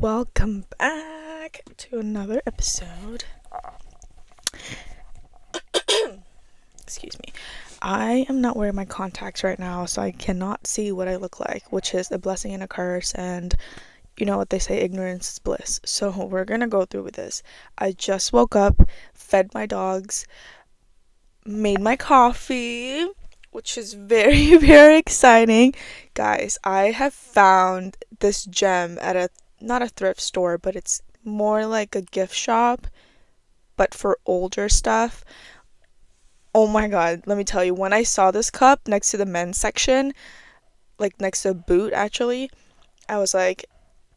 Welcome back to another episode. Excuse me. I am not wearing my contacts right now, so I cannot see what I look like, which is a blessing and a curse, and you know what they say, ignorance is bliss. So we're gonna go through with this. I just woke up, fed my dogs, made my coffee, which is very, very exciting. Guys, I have found this gem at not a thrift store, but it's more like a gift shop, but for older stuff. Oh my god, let me tell you, when I saw this cup next to the men's section, like next to a boot actually, I was like,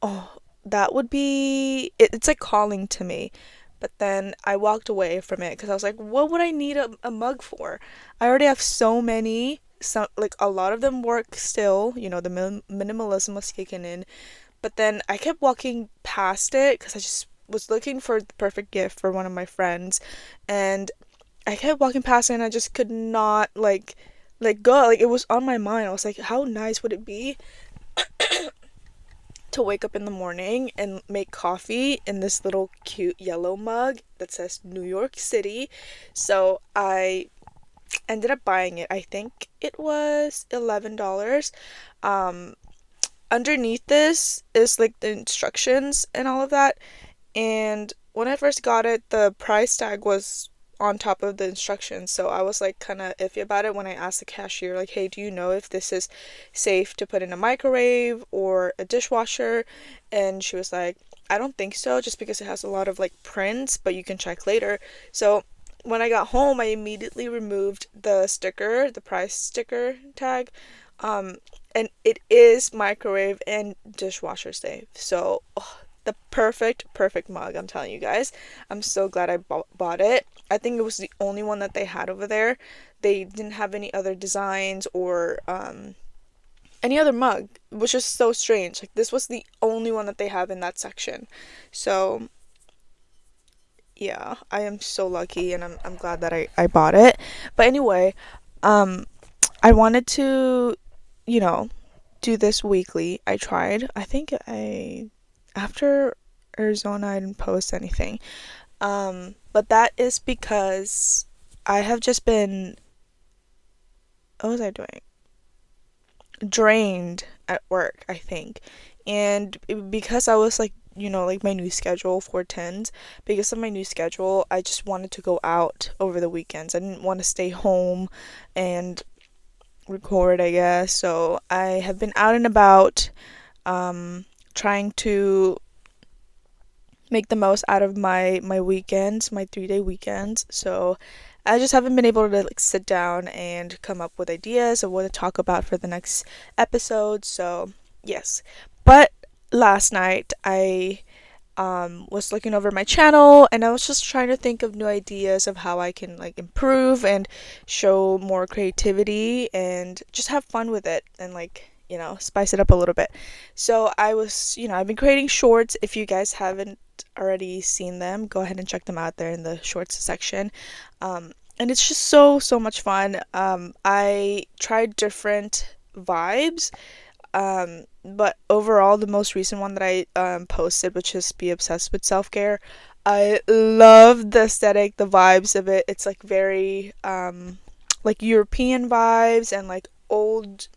oh, that would be it's like calling to me. But then I walked away from it because I was like, what would I need a mug for? I already have so many. Some, like, a lot of them work still, the minimalism was kicking in. But then I kept walking past it because I just was looking for the perfect gift for one of my friends, and I kept walking past it and I just could not let go. Like, it was on my mind. I was like, how nice would it be to wake up in the morning and make coffee in this little cute yellow mug that says New York City. So I ended up buying it. I think it was $11. Um, Underneath this is like the instructions and all of that. And when I first got it, the price tag was on top of the instructions. So I was like kind of iffy about it when I asked the cashier, like, hey, do you know if this is safe to put in a microwave or a dishwasher? And she was like, I don't think so, just because it has a lot of like prints, but you can check later. So when I got home, I immediately removed the price sticker tag. And it is microwave and dishwasher safe. So, the perfect mug, I'm telling you guys. I'm so glad I bought it. I think it was the only one that they had over there. They didn't have any other designs or any other mug, which is so strange. Like, this was the only one that they have in that section. So, yeah, I am so lucky, and I'm glad that I bought it. But anyway, I wanted to, you know, do this weekly. I tried. I think after Arizona, I didn't post anything. But that is because I have just been, what was I doing? Drained at work, I think. And because I was like, like my new schedule, 410s, because of my new schedule, I just wanted to go out over the weekends. I didn't want to stay home and record, I guess. So I have been out and about, trying to make the most out of my weekends, my 3-day weekends. So I just haven't been able to like sit down and come up with ideas of what to talk about for the next episode. So yes, but last night I was looking over my channel, and I was just trying to think of new ideas of how I can like improve and show more creativity and just have fun with it, and like, spice it up a little bit. So I've been creating shorts. If you guys haven't already seen them, go ahead and check them out there in the shorts section. And it's just so much fun. I tried different vibes. But overall, the most recent one that I posted, which is Be Obsessed with Self-Care, I love the aesthetic, the vibes of it. It's like very like European vibes, and like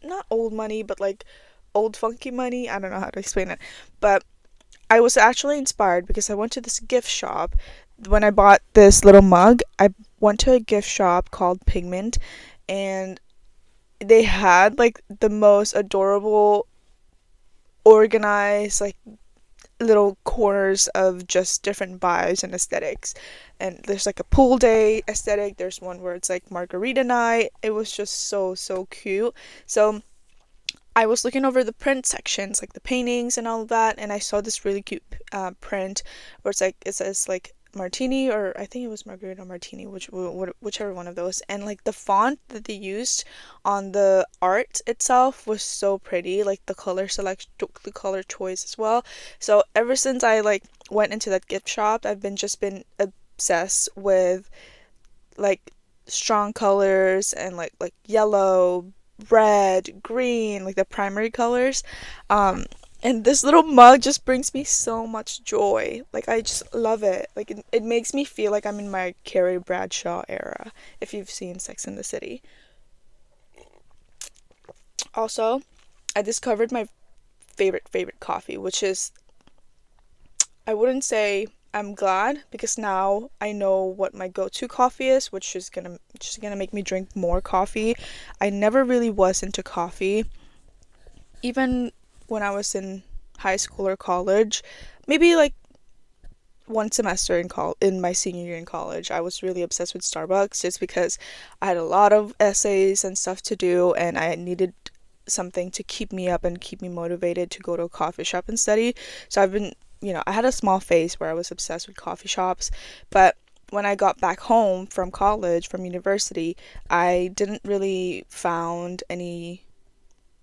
not old money, but like old funky money. I don't know how to explain it. But I was actually inspired because I went to this gift shop. When I bought this little mug, I went to a gift shop called Pigment, and they had like the most adorable, organized, like little corners of just different vibes and aesthetics. And there's like a pool day aesthetic, there's one where it's like margarita night. It was just so cute. So I was looking over the print sections, like the paintings and all of that, and I saw this really cute print where it says like martini, or I think it was margarita martini, whichever one of those. And like the font that they used on the art itself was so pretty, like the the color choice as well. So ever since I like went into that gift shop, I've been obsessed with like strong colors, and like yellow, red, green, like the primary colors. And this little mug just brings me so much joy. Like, I just love it. Like, it makes me feel like I'm in my Carrie Bradshaw era, if you've seen Sex in the City. Also, I discovered my favorite coffee, which is, I wouldn't say I'm glad, because now I know what my go-to coffee is, which is gonna make me drink more coffee. I never really was into coffee, even when I was in high school or college. Maybe like one semester in my senior year in college, I was really obsessed with Starbucks, just because I had a lot of essays and stuff to do, and I needed something to keep me up and keep me motivated to go to a coffee shop and study. So I had a small phase where I was obsessed with coffee shops, but when I got back home from college, from university, I didn't really found any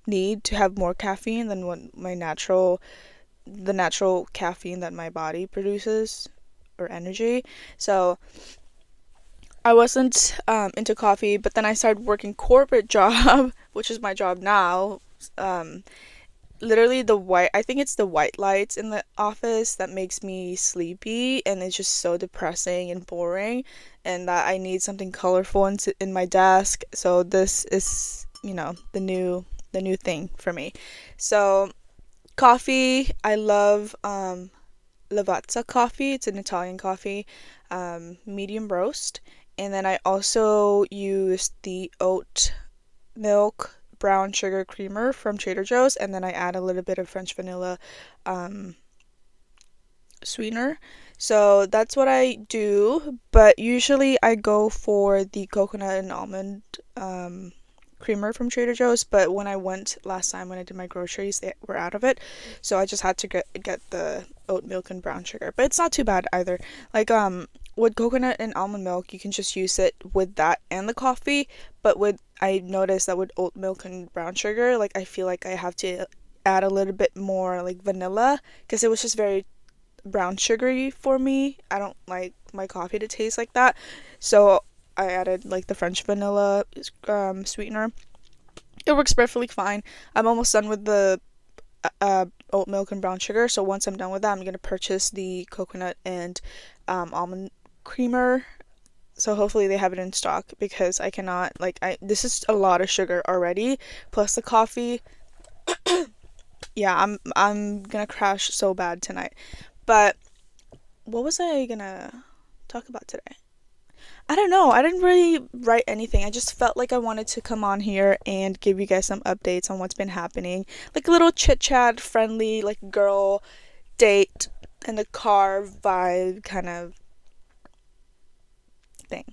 need to have more caffeine than what the natural caffeine that my body produces, or energy. So I wasn't into coffee, but then I started working corporate job, which is my job now. Um, Literally I think it's the white lights in the office that makes me sleepy, and it's just so depressing and boring, and that I need something colorful in my desk. So this is, the new thing for me. So coffee, I love Lavazza coffee. It's an Italian coffee, medium roast. And then I also use the oat milk brown sugar creamer from Trader Joe's, and then I add a little bit of French vanilla um, sweetener. So that's what I do, but usually I go for the coconut and almond creamer from Trader Joe's. But when I went last time when I did my groceries, they were out of it, so I just had to get the oat milk and brown sugar. But it's not too bad either. Like with coconut and almond milk, you can just use it with that and the coffee. But with I noticed that with oat milk and brown sugar, like I feel like I have to add a little bit more like vanilla, because it was just very brown sugary for me. I don't like my coffee to taste like that. So I added like the French vanilla sweetener. It works perfectly fine. I'm almost done with the oat milk and brown sugar. So once I'm done with that, I'm gonna purchase the coconut and almond creamer. So hopefully they have it in stock, because I cannot, like, I this is a lot of sugar already, plus the coffee. Yeah, I'm gonna crash so bad tonight. But what was I gonna talk about today? I don't know. I didn't really write anything. I just felt like I wanted to come on here and give you guys some updates on what's been happening. Like a little chit chat, friendly, like girl date in the car vibe kind of thing.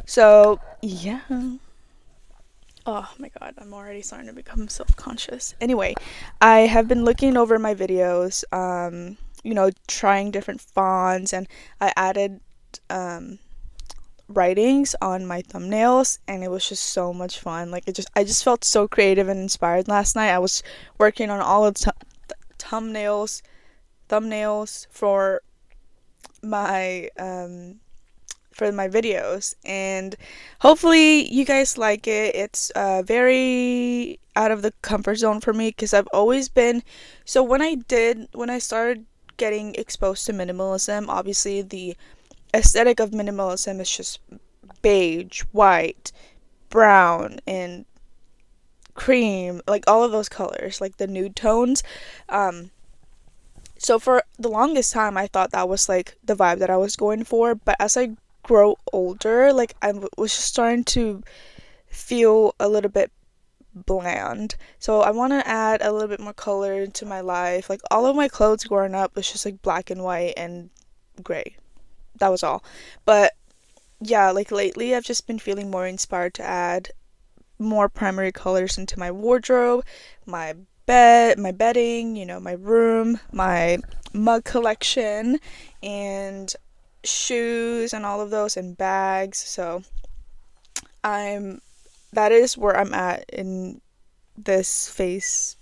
So, yeah. Oh my god, I'm already starting to become self conscious. Anyway, I have been looking over my videos, trying different fonts, and I added um, writings on my thumbnails, and it was just so much fun. Like I just felt so creative and inspired last night. I was working on all of the thumbnails my for my videos, and hopefully you guys like it. It's very out of the comfort zone for me, because I've always been, so when I started getting exposed to minimalism, obviously the aesthetic of minimalism is just beige, white, brown, and cream, like all of those colors, like the nude tones. Um, so for the longest time, I thought that was like the vibe that I was going for. But as I grow older, like was just starting to feel a little bit bland. So I want to add a little bit more color into my life. Like all of my clothes growing up was just like black and white and gray. That was all. But yeah, like lately I've just been feeling more inspired to add more primary colors into my wardrobe, my my bedding, my room, my mug collection, and shoes and all of those, and bags. So I'm that is where I'm at in this phase.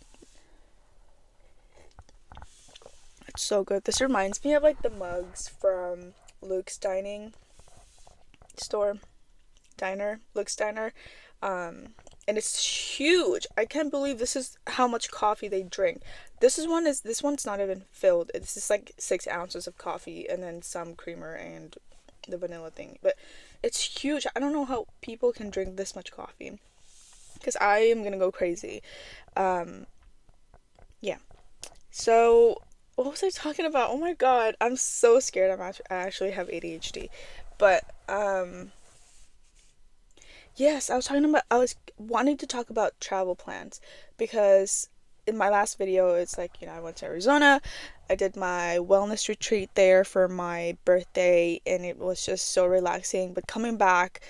It's so good. This reminds me of like the mugs from Luke's store Luke's Diner. And it's huge. I can't believe this is how much coffee they drink. this one's not even filled. It's just like 6 ounces of coffee and then some creamer and the vanilla thing. But it's huge. I don't know how people can drink this much coffee because I am gonna go crazy. Um, yeah. So what was I talking about? Oh my god, I'm so scared. I actually have ADHD, but yes, I was wanting to talk about travel plans because in my last video, it's like, I went to Arizona. I did my wellness retreat there for my birthday, and it was just so relaxing. But coming back,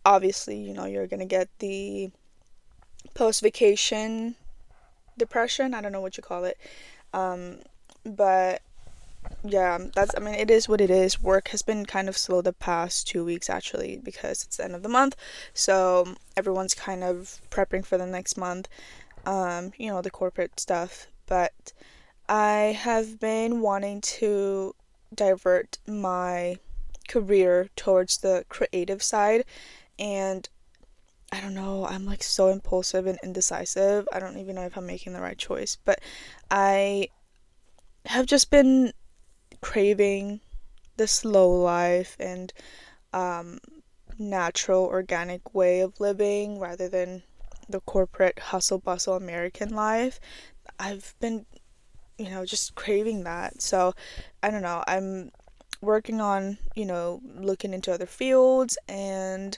obviously, you're gonna get the post vacation depression. I don't know what you call it. Um, but yeah, I mean, it is what it is. Work has been kind of slow the past 2 weeks actually because it's the end of the month. So everyone's kind of prepping for the next month, the corporate stuff. But I have been wanting to divert my career towards the creative side. And I don't know, I'm like so impulsive and indecisive. I don't even know if I'm making the right choice. But I have just been craving the slow life and um, natural, organic way of living rather than the corporate hustle bustle American life. I've been, just craving that. So I don't know. I'm working on, looking into other fields and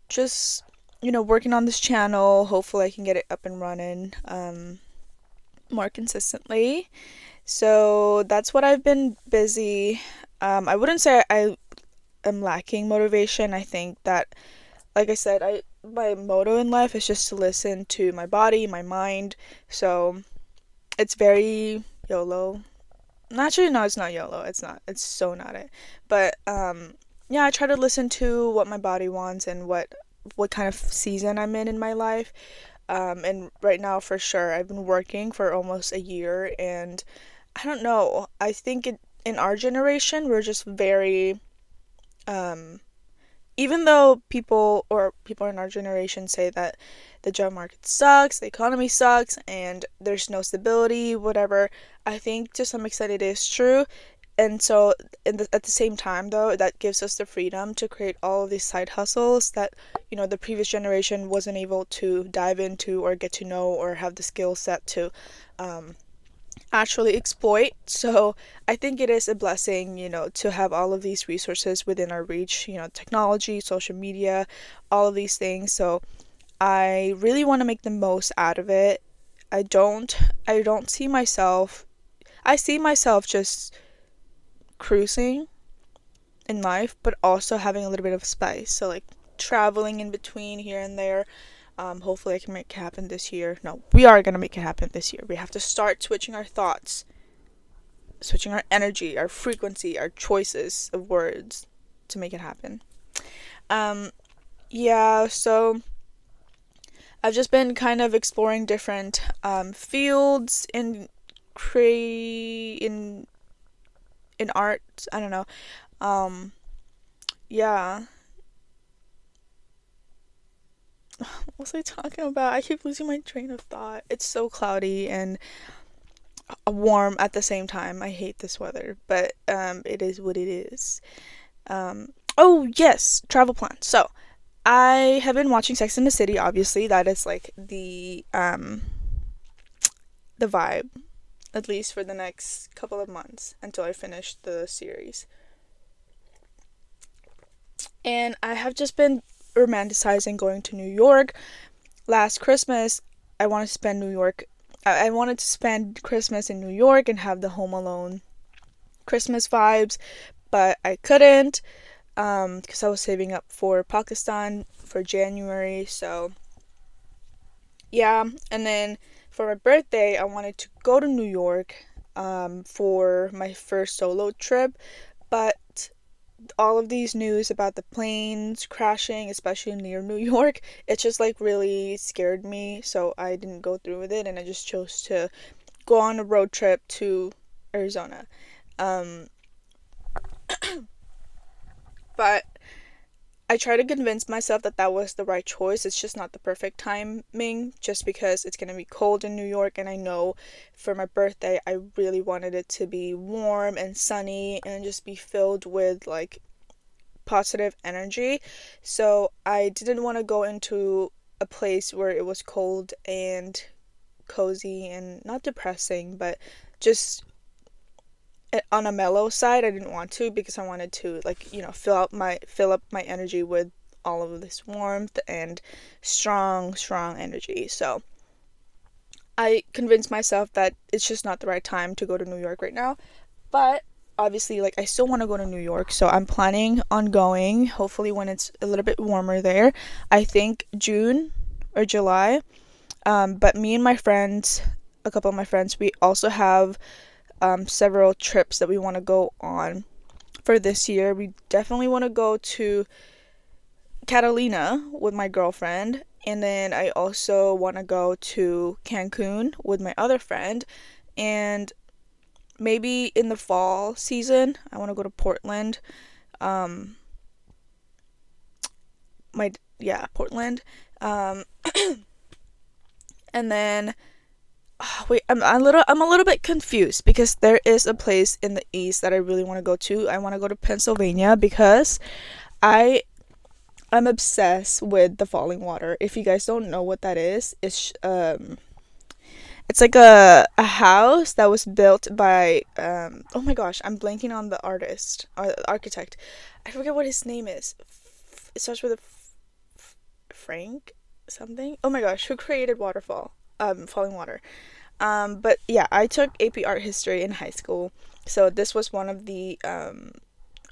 just, working on this channel. Hopefully, I can get it up and running more consistently. So that's what I've been busy. I wouldn't say I am lacking motivation. I think that, like I said, my motto in life is just to listen to my body, my mind. So it's very YOLO. Actually, no, it's not YOLO. It's not. It's so not it. But yeah, I try to listen to what my body wants and what kind of season I'm in my life. And right now, for sure, I've been working for almost a year, and I don't know. I think in our generation, we're just very, um, even though people in our generation say that the job market sucks, the economy sucks, and there's no stability, whatever, I think to some extent it is true. And so, at the same time, though, that gives us the freedom to create all of these side hustles that, the previous generation wasn't able to dive into or get to know or have the skill set to um, actually exploit. So I think it is a blessing, to have all of these resources within our reach, technology, social media, all of these things. So I really want to make the most out of it. I don't I don't see myself I see myself just cruising in life, but also having a little bit of spice. So like traveling in between here and there. Hopefully I can make it happen this year. No, we are gonna make it happen this year. We have to start switching our thoughts, switching our energy, our frequency, our choices of words to make it happen. Um, yeah, so I've just been kind of exploring different fields in in art. I don't know. Um, yeah. What was I talking about? I keep losing my train of thought. It's so cloudy and warm at the same time. I hate this weather, but it is what it is. Oh yes, travel plans. So I have been watching Sex and the City. Obviously, that is like the vibe, at least for the next couple of months until I finish the series. And I have just been romanticizing going to New York. Last Christmas, I wanted to spend New York. I wanted to spend Christmas in New York and have the Home Alone Christmas vibes, but I couldn't because I was saving up for Pakistan for January. So yeah, and then for my birthday, I wanted to go to New York for my first solo trip, but all of these news about the planes crashing, especially near New York, it just like really scared me. So I didn't go through with it, and I just chose to go on a road trip to Arizona. Um, but I try to convince myself that that was the right choice. It's just not the perfect timing, just because it's going to be cold in New York, and I know for my birthday I really wanted it to be warm and sunny and just be filled with like positive energy. So I didn't want to go into a place where it was cold and cozy and not depressing, but just on a mellow side. I didn't want to, because I wanted to, like, fill up my energy with all of this warmth and strong energy. So I convinced myself that it's just not the right time to go to New York right now. But obviously, like, I still want to go to New York, so I'm planning on going hopefully when it's a little bit warmer there. I think June or July. But me and my friends, a couple of my friends, we also have several trips that we want to go on for this year. We definitely want to go to Catalina with my girlfriend, and then I also want to go to Cancun with my other friend, and maybe in the fall season I want to go to Portland. Um, Portland. Um, and then wait, I'm a little bit confused, because there is a place in the east that I really want to go to. I want to go to Pennsylvania because I I'm obsessed with the falling water. If you guys don't know what that is, it's like a house that was built by oh my gosh, I'm blanking on the artist or the architect. I forget what his name is. It starts with a Frank something. Oh my gosh, who created waterfall? Falling water. But yeah, I took AP art history in high school, so this was one of the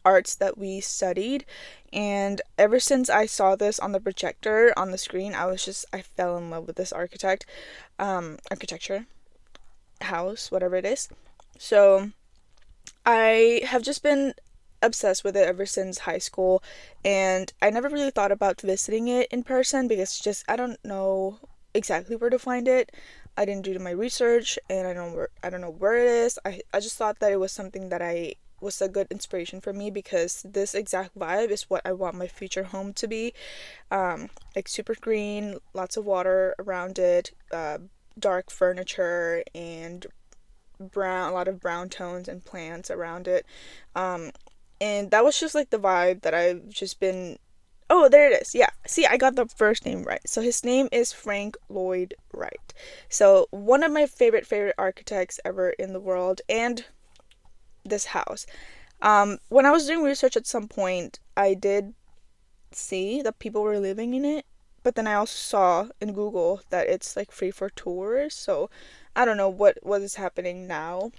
arts that we studied, and ever since I saw this on the projector on the screen, I fell in love with this architecture, house, whatever it is. So I have just been obsessed with it ever since high school, and I never really thought about visiting it in person, because just I don't know exactly where to find it. I didn't do my research, and I don't know where it is. I just thought that it was something that I was a good inspiration for me, because this exact vibe is what I want my future home to be. Like super green, lots of water around it, dark furniture, and a lot of brown tones and plants around it. Um, and that was just like the vibe that I've just been. Oh, there it is. Yeah. See, I got the first name right. So his name is Frank Lloyd Wright. So one of my favorite architects ever in the world, and this house. When I was doing research at some point, I did see that people were living in it, but then I also saw in Google that it's like free for tours. So I don't know what is happening now,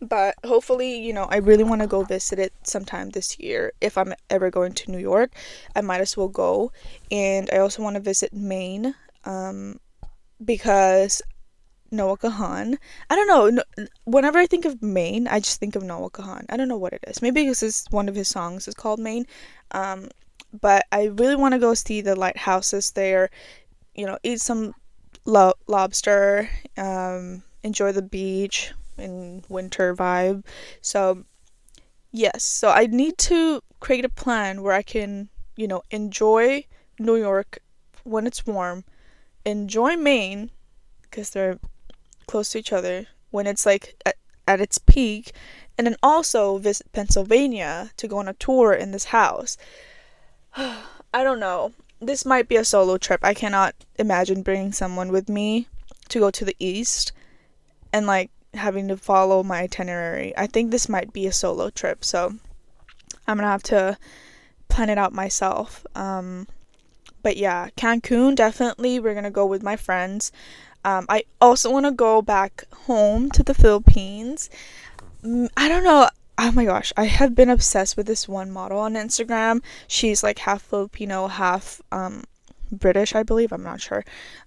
but hopefully, I really want to go visit it sometime this year. If I'm ever going to New York, I might as well go. And I also want to visit Maine, because Noah Kahan. I don't know. No, whenever I think of Maine, I just think of Noah Kahan. I don't know what it is. Maybe because one of his songs is called Maine. Um, but I really want to go see the lighthouses there. Eat some lobster. Enjoy the beach and winter vibe. So yes. So I need to create a plan where I can, enjoy New York when it's warm. Enjoy Maine because they're close to each other when it's like at its peak, and then also visit Pennsylvania to go on a tour in this house. I don't know. This might be a solo trip. I cannot imagine bringing someone with me to go to the east and like having to follow my itinerary. I think this might be a solo trip, so I'm gonna have to plan it out myself. But yeah, Cancun, definitely. We're gonna go with my friends. I also want to go back home to the Philippines. I don't know. Oh my gosh, I have been obsessed with this one model on Instagram. She's like half Filipino, half British, I believe. I'm not sure.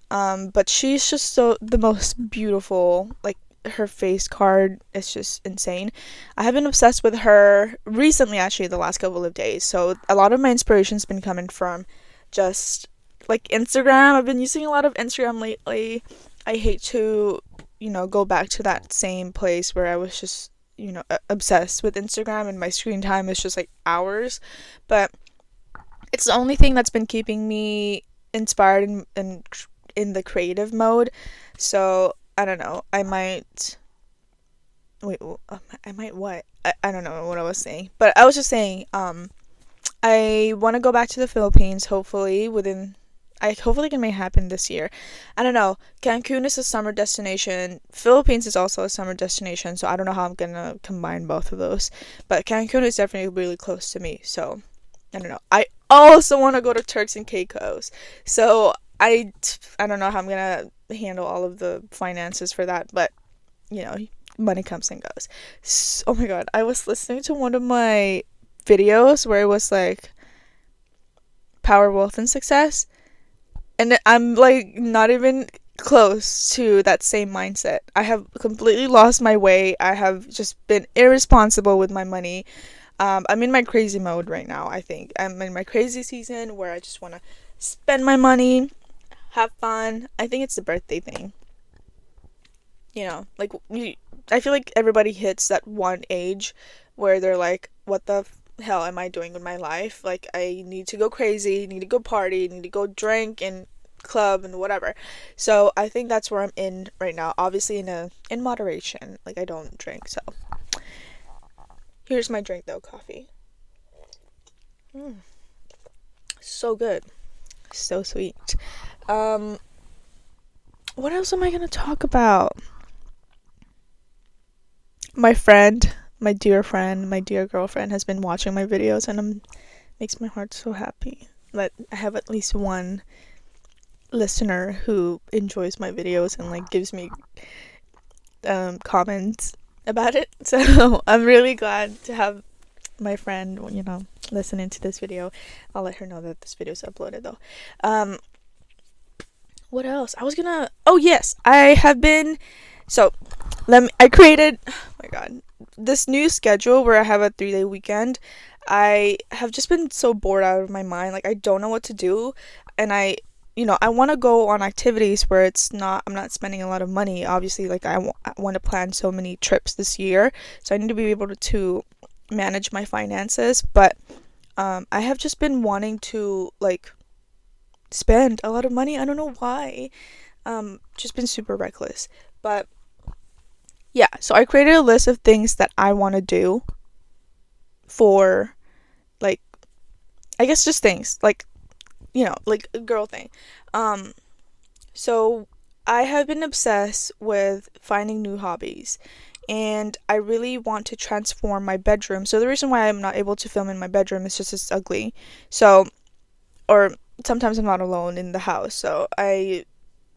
But she's just the most beautiful. Like her face card is just insane. I have been obsessed with her recently, actually, the last couple of days. So a lot of my inspiration's been coming from just like Instagram. I've been using a lot of Instagram lately. I hate to, go back to that same place where I was just, obsessed with Instagram, and my screen time is just like hours. But It's the only thing that's been keeping me inspired in the creative mode. So I don't know. I might wait. I might what? I don't know what I was saying, but I was just saying. I want to go back to the Philippines. Hopefully within. I hopefully it may happen this year. I don't know. Cancun is a summer destination. Philippines is also a summer destination. So I don't know how I'm gonna combine both of those. But Cancun is definitely really close to me. So I don't know. I also want to go to Turks and Caicos. So I don't know how I'm gonna handle all of the finances for that, but you know, money comes and goes. So, oh my god, I was listening to one of my videos where it was like power, wealth, and success, and I'm like not even close to that same mindset. I have completely lost my way. I have just been irresponsible with my money. I'm in my crazy mode right now. I think I'm in my crazy season where I just want to spend my money, have fun. I think it's the birthday thing. Like I feel like everybody hits that one age where they're like, "What the hell am I doing with my life? Like, I need to go crazy, need to go party, need to go drink and club and whatever." So I think that's where I'm in right now. Obviously, in moderation. Like, I don't drink, so here's my drink though, coffee. So good, so sweet. Um, what else am I gonna talk about? My friend, my dear friend, my dear girlfriend has been watching my videos, and makes my heart so happy that I have at least one listener who enjoys my videos and like gives me comments about it. So I'm really glad to have my friend, listening to this video. I'll let her know that this video is uploaded though. What else? Oh yes, I have been. So I created. Oh my god, this new schedule where I have a 3-day weekend. I have just been so bored out of my mind. Like, I don't know what to do, and I want to go on activities where I'm not spending a lot of money. Obviously, like I want to plan so many trips this year, so I need to be able to manage my finances. But I have just been wanting to like spend a lot of money. I don't know why. Just been super reckless. But yeah, so I created a list of things that I want to do for, like, I guess just things like, like a girl thing. So I have been obsessed with finding new hobbies, and I really want to transform my bedroom. So the reason why I'm not able to film in my bedroom is just it's ugly. So, or sometimes I'm not alone in the house, so I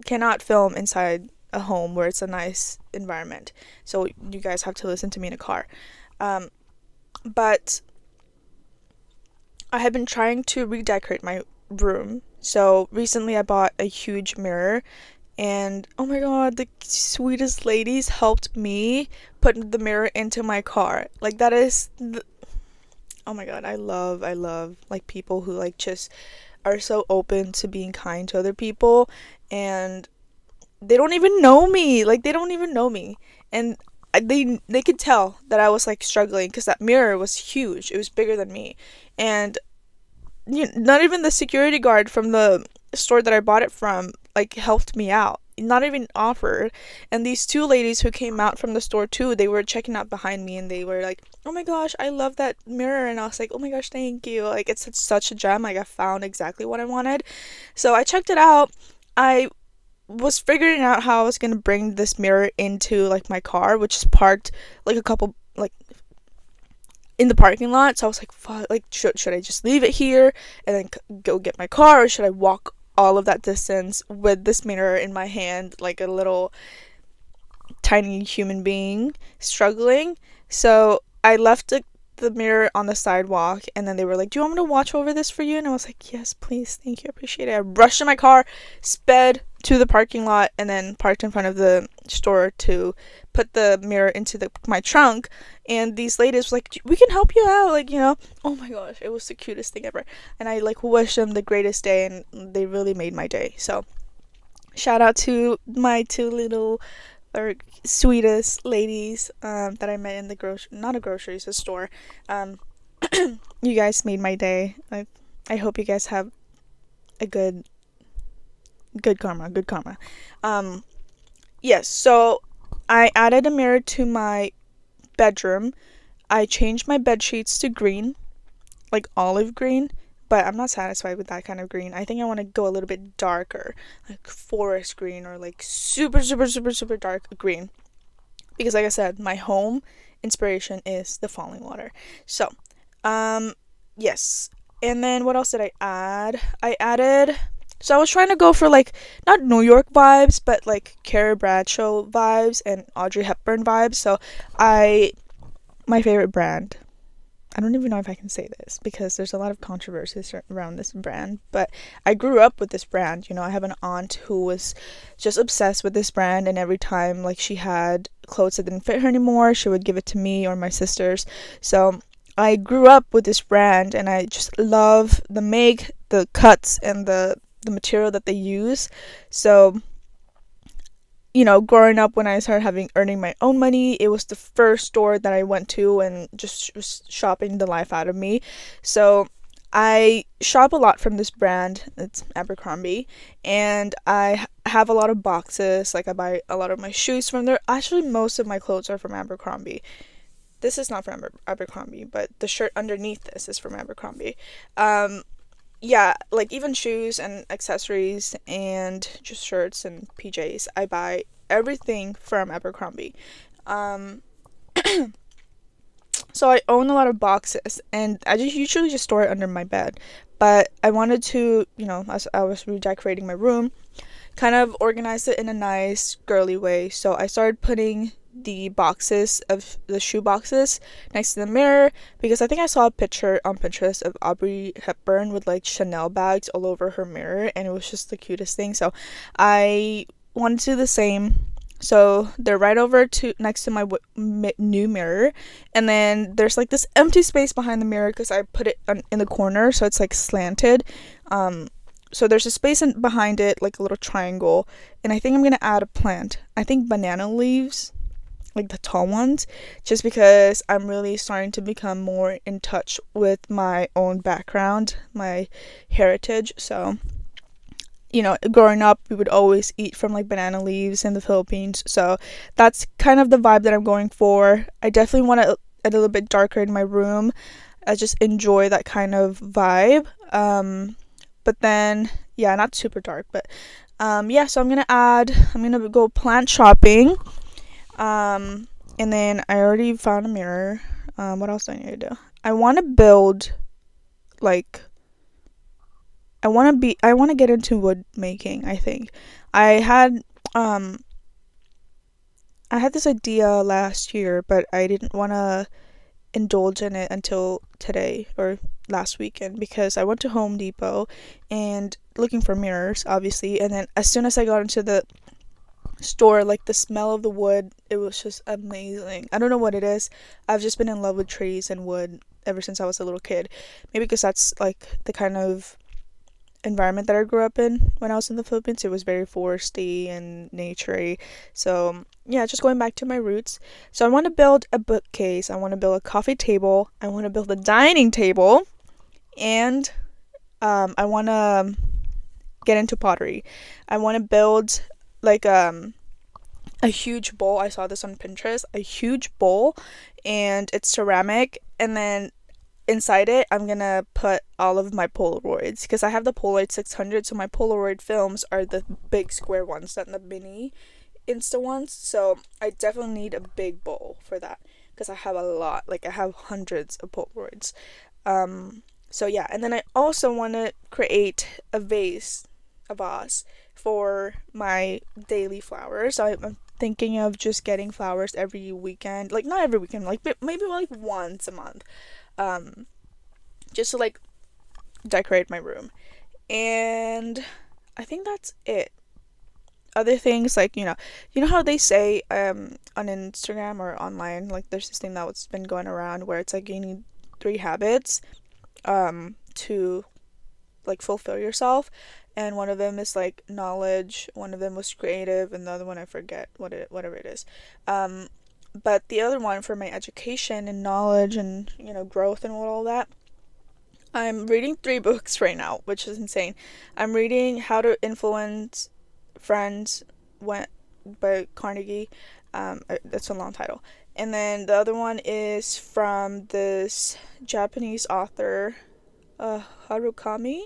cannot film inside a home where it's a nice environment. So you guys have to listen to me in a car. But I have been trying to redecorate my room. So recently I bought a huge mirror, and oh my god, the sweetest ladies helped me put the mirror into my car. Like, that is oh my god, I love like people who like just are so open to being kind to other people, and they don't even know me. Like, they don't even know me. And they could tell that I was like struggling because that mirror was huge. It was bigger than me. And not even the security guard from the store that I bought it from like helped me out. Not even offered. And these two ladies who came out from the store too, they were checking out behind me, and they were like, "Oh my gosh, I love that mirror." And I was like, "Oh my gosh, thank you." Like, it's such a gem. Like, I found exactly what I wanted. So I checked it out. I was figuring out how I was gonna bring this mirror into like my car, which is parked like a couple like in the parking lot. So I was like, fuck, like, should I just leave it here and then go get my car, or should I walk all of that distance with this mirror in my hand like a little tiny human being struggling? So I left the mirror on the sidewalk, and then they were like, "Do you want me to watch over this for you?" And I was like, "Yes, please, thank you, appreciate it." I rushed in my car, sped to the parking lot, and then parked in front of the store to put the mirror into my trunk. And these ladies were like, "We can help you out," like, oh my gosh, it was the cutest thing ever. And I like wished them the greatest day, and they really made my day. So shout out to my two little or sweetest ladies that I met in the not a grocery, it's a store. You guys made my day. I I hope you guys have a good karma, good karma. Um, yes, so I added a mirror to my bedroom. I changed my bed sheets to green, like olive green, but I'm not satisfied with that kind of green. I think I want to go a little bit darker, like forest green or like super, super, super, super dark green. Because, like I said, my home inspiration is the falling water. So, um, yes. And then what else did I add? So I was trying to go for like not New York vibes, but like Carrie Bradshaw vibes and Audrey Hepburn vibes. So I my favorite brand, I don't even know if I can say this because there's a lot of controversies around this brand, but I grew up with this brand. I have an aunt who was just obsessed with this brand, and every time like she had clothes that didn't fit her anymore, she would give it to me or my sisters. So I grew up with this brand, and I just love the make, the cuts, and the material that they use. So growing up when I started earning my own money, it was the first store that I went to and just was shopping the life out of me. So I shop a lot from this brand. It's Abercrombie, and I have a lot of boxes. Like I buy a lot of my shoes from there. Actually, most of my clothes are from Abercrombie. This is not from Abercrombie, but the shirt underneath this is from Abercrombie. Um, yeah, like even shoes and accessories and just shirts and PJs. I buy everything from Abercrombie. Um, so I own a lot of boxes, and I just usually just store it under my bed. But I wanted to, as I was redecorating my room, kind of organize it in a nice girly way. So I started putting the boxes of the shoe boxes next to the mirror because I think I saw a picture on Pinterest of Audrey Hepburn with like Chanel bags all over her mirror, and it was just the cutest thing. So I wanted to do the same. So they're right over to next to my new mirror, and then there's like this empty space behind the mirror because I put it in the corner, so it's like slanted. So there's a space behind it, like a little triangle, and I think I'm gonna add a plant. I think banana leaves, like the tall ones, just because I'm really starting to become more in touch with my own background, my heritage. So, growing up, we would always eat from like banana leaves in the Philippines. So that's kind of the vibe that I'm going for. I definitely want it a little bit darker in my room. I just enjoy that kind of vibe. But then, yeah, not super dark, but yeah, so I'm gonna go plant shopping. And then I already found a mirror. What else do I need to do? I want to build, like, I want to get into wood making, I think. I had, um, I had this idea last year, but I didn't want to indulge in it until today or last weekend because I went to Home Depot and looking for mirrors, obviously, and then as soon as I got into the store, like the smell of the wood, it was just amazing. I don't know what it is. I've just been in love with trees and wood ever since I was a little kid. Maybe because that's like the kind of environment that I grew up in when I was in the Philippines. It was very foresty and naturey. So yeah, just going back to my roots. So I want to build a bookcase. I want to build a coffee table. I want to build a dining table, and I want to get into pottery. I want to build like a huge bowl. I saw this on Pinterest. A huge bowl, and it's ceramic, and then inside it I'm gonna put all of my Polaroids because I have the Polaroid 600, so my Polaroid films are the big square ones, not the mini Insta ones. So I definitely need a big bowl for that because I have a lot. Like I have hundreds of Polaroids. So yeah, and then I also want to create a vase for my daily flowers. So I'm thinking of just getting flowers every weekend, like not every weekend, like maybe like once a month, um, just to like decorate my room. And I think that's it. Other things like how they say on Instagram or online, like there's this thing that's been going around where it's like you need 3 habits to like fulfill yourself, and one of them is like knowledge, one of them was creative, and the other one I forget whatever it is. But the other one for my education and knowledge and growth and all that, I'm reading 3 books right now, which is insane. I'm reading How to Influence Friends went by Carnegie. That's a long title. And then the other one is from this Japanese author, Harukami.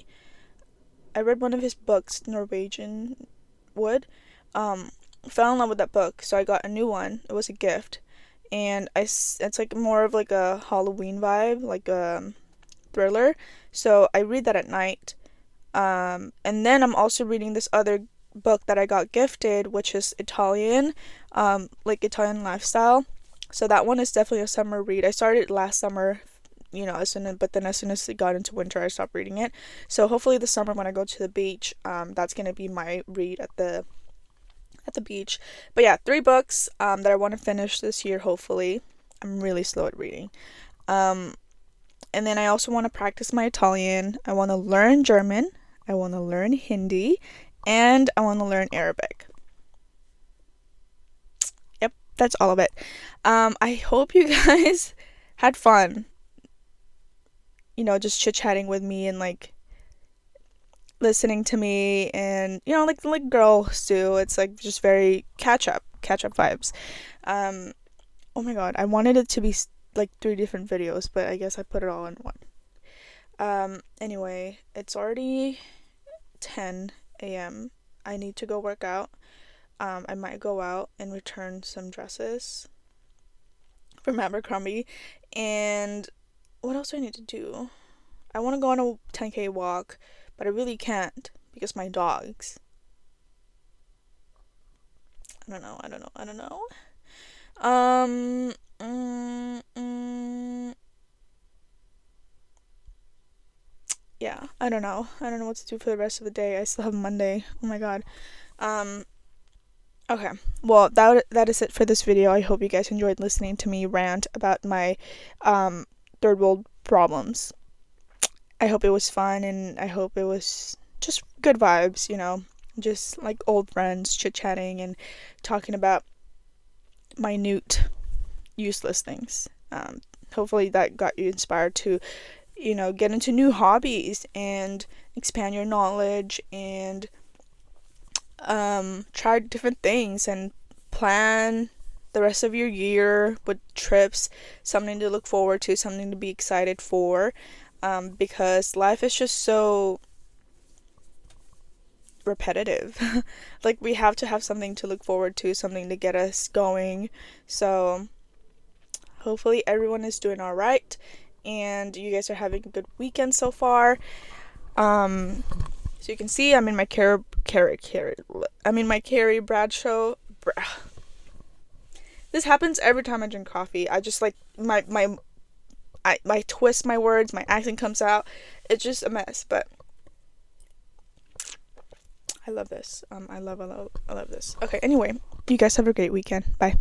I read one of his books, Norwegian Wood. Um, Fell in love with that book, so I got a new one. It was a gift, and it's like more of like a Halloween vibe, like a thriller. So I read that at night. And then I'm also reading this other book that I got gifted, which is Italian, like Italian lifestyle. So that one is definitely a summer read. I started last summer, but then as soon as it got into winter, I stopped reading it. So hopefully this summer when I go to the beach, that's gonna be my read at the beach. But yeah, 3 books that I want to finish this year. Hopefully, I'm really slow at reading. Um, and then I also want to practice my Italian. I want to learn German. I want to learn Hindi, and I want to learn Arabic. Yep, that's all of it. I hope you guys had fun, just chit chatting with me and like listening to me, and like girls do. It's like just very catch up vibes. Um, oh my god, I wanted it to be like 3 different videos, but I guess I put it all in one. Anyway, it's already 10 a.m. I need to go work out. I might go out and return some dresses from Abercrombie. And what else do I need to do? I want to go on a 10K walk, but I really can't because my dogs. I don't know. Um, mm, mm, yeah, I don't know. I don't know what to do for the rest of the day. I still have Monday. Oh my god. Um, okay. Well, that is it for this video. I hope you guys enjoyed listening to me rant about my third world problems. I hope it was fun, and I hope it was just good vibes, just like old friends chit-chatting and talking about minute useless things. Hopefully that got you inspired to get into new hobbies and expand your knowledge and try different things and plan the rest of your year with trips, something to look forward to, something to be excited for, because life is just so repetitive. Like we have to have something to look forward to, something to get us going. So hopefully everyone is doing all right and you guys are having a good weekend so far. So you can see I'm in my Carrie Bradshaw. This happens every time I drink coffee. I just like I twist my words, my accent comes out. It's just a mess, but I love this. I love this. Okay, anyway, you guys have a great weekend. Bye.